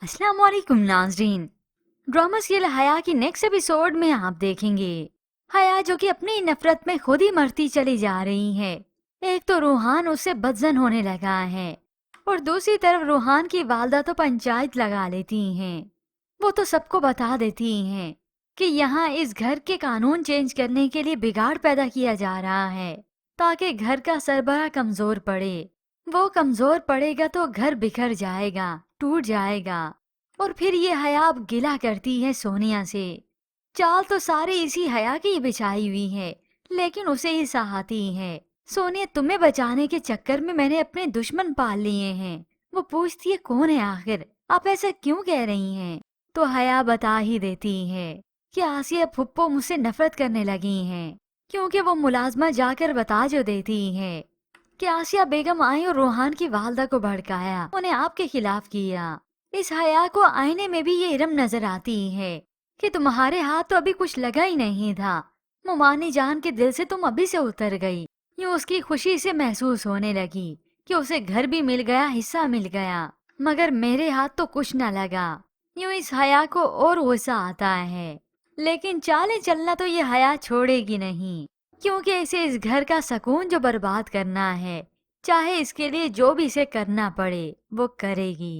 अस्सलाम वालेकुम नाजरीन। ड्रामा सीरियल हया की नेक्स्ट एपिसोड में आप देखेंगे हया जो कि अपनी नफरत में खुद ही मरती चली जा रही है। एक तो रूहान उससे बदजन होने लगा है और दूसरी तरफ रूहान की वालदा तो पंचायत लगा लेती हैं। वो तो सबको बता देती हैं कि यहाँ इस घर के कानून चेंज करने के लिए बिगाड़ पैदा किया जा रहा है ताकि घर का सरबराह कमजोर पड़े। वो कमजोर पड़ेगा तो घर बिखर जाएगा, टूट जाएगा। और फिर ये हया अब गिला करती है सोनिया से। चाल तो सारी इसी हया की ही बिछाई हुई है, लेकिन उसे ही सहाती है। सोनिया, तुम्हें बचाने के चक्कर में मैंने अपने दुश्मन पाल लिए हैं। वो पूछती है कौन है आखिर, आप ऐसा क्यों कह रही हैं? तो हया बता ही देती है कि आसिया फुप्पो मुझसे नफरत करने लगी हैं, क्योंकि वो मुलाजमा जाकर बता जो देती है कि आसिया बेगम आई और रूहान की वालदा को भड़काया, उन्हें आपके खिलाफ किया। इस हया को आईने में भी ये इरम नजर आती है कि तुम्हारे हाथ तो अभी कुछ लगा ही नहीं था। मुमानी जान के दिल से तुम अभी से उतर गई। यूँ उसकी खुशी से महसूस होने लगी कि उसे घर भी मिल गया, हिस्सा मिल गया, मगर मेरे हाथ तो कुछ न लगा। यूँ इस हया को और गुस्सा आता है, लेकिन चाले चलना तो ये हया छोड़ेगी नहीं, क्योंकि इसे इस घर का सुकून जो बर्बाद करना है, चाहे इसके लिए जो भी इसे करना पड़े वो करेगी।